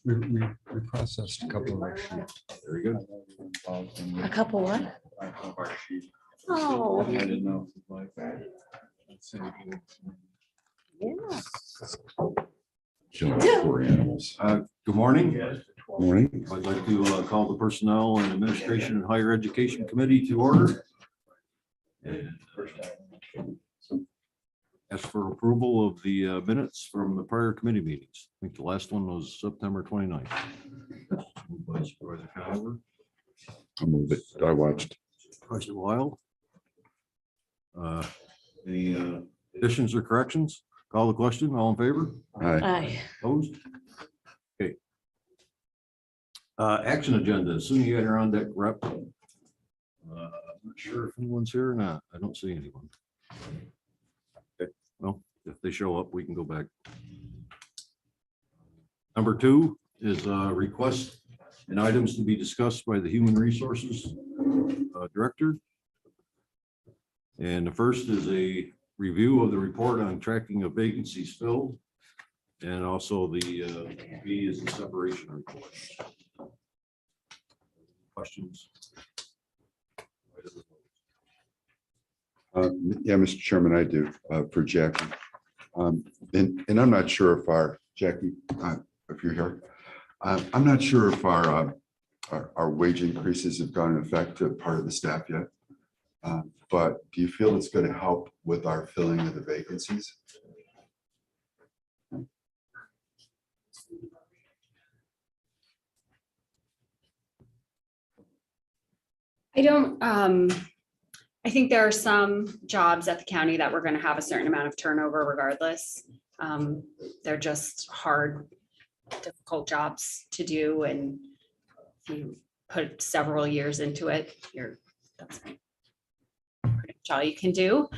We processed a couple of our sheets. Very good. A couple what? Oh, I didn't know. yeah. Good morning. Morning. I'd like to call the Personnel and Administration and Higher Education Committee to order. And ask for approval of the minutes from the prior committee meetings. I think the last one was September 29th. Moved by Supervisor Conover, I'll move it. I watched. Supervisor Wild. Any additions or corrections? Call the question. All in favor? Aye. Aye. Opposed? Okay. Action agenda, SUNY Adirondack rep. I'm not sure if anyone's here or not. I don't see anyone. Okay, well, if they show up, we can go back. Number 2 is request and items to be discussed by the Human Resources Director. And the first is a review of the report on tracking of vacancies filled. And also the B is the separation report. Questions? Yeah, Mr. Chairman, I do, for Jackie. And I'm not sure if our, Jackie, if you're here, I'm not sure if our wage increases have gone into effect to part of the staff yet. But do you feel it's going to help with our filling of the vacancies? I don't, I think there are some jobs at the county that we're gonna have a certain amount of turnover regardless. They're just hard, difficult jobs to do, and if you put several years into it, that's pretty much all you can do.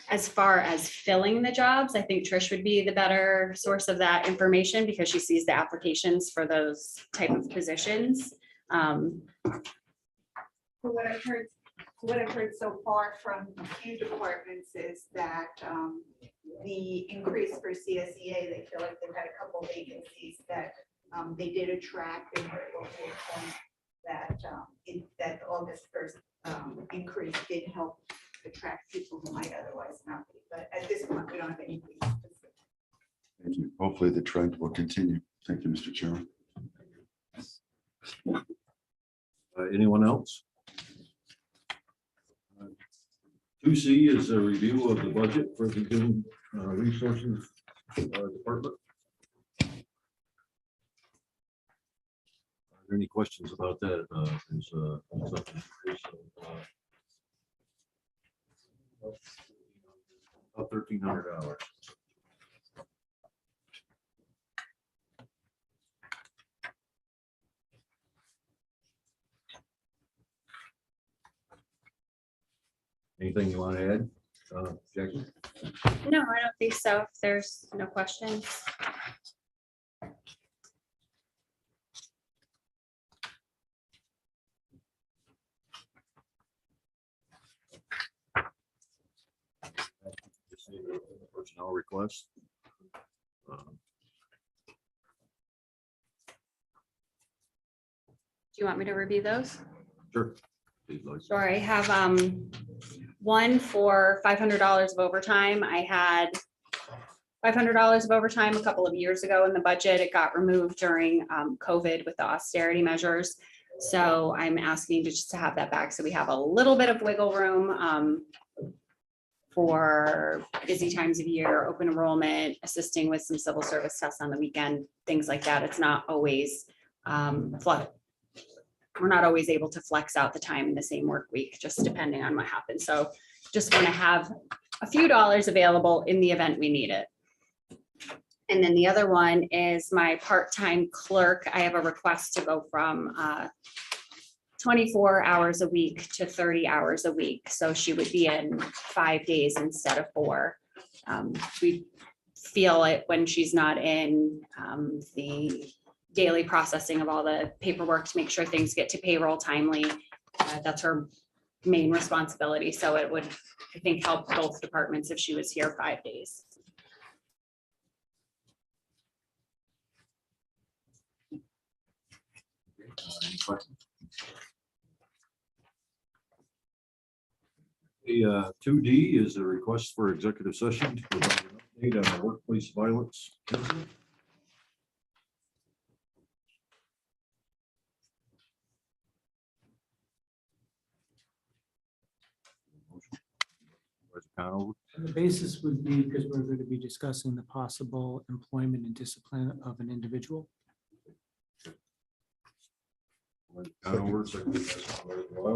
As far as filling the jobs, I think Trish would be the better source of that information because she sees the applications for those type of positions. What I've heard so far from a few departments is that the increase for CSEA, they feel like they've had a couple vacancies that they did attract and that that August 1st increase did help attract people who might otherwise not be. But at this point, we don't have anything specific. Thank you. Hopefully the trend will continue. Thank you, Mr. Chairman. Anyone else? 2C is a review of the budget for the Human Resources Department. Are there any questions about that? There's about $1,300. Anything you want to add, Jackie? No, I don't think so. If there's no questions. Just need a personnel request. Do you want me to review those? Sure. Please, Lois. Sure, I have one for $500 of overtime. I had $500 of overtime a couple of years ago in the budget. It got removed during COVID with the austerity measures. So I'm asking just to have that back. So we have a little bit of wiggle room for busy times of year, open enrollment, assisting with some civil service tests on the weekend, things like that. It's not always we're not always able to flex out the time in the same work week, just depending on what happens. So just want to have a few dollars available in the event we need it. And then the other one is my part-time clerk. I have a request to go from 24 hours a week to 30 hours a week. So she would be in 5 days instead of 4. We feel it when she's not in the daily processing of all the paperwork to make sure things get to payroll timely. That's her main responsibility. So it would, I think, help both departments if she was here 5 days. Any questions? The 2D is a request for executive session to provide an update on the workplace violence. incident. Supervisor Conover? And the basis would be because we're going to be discussing the possible employment and discipline of an individual. Conover, second by Supervisor Wild.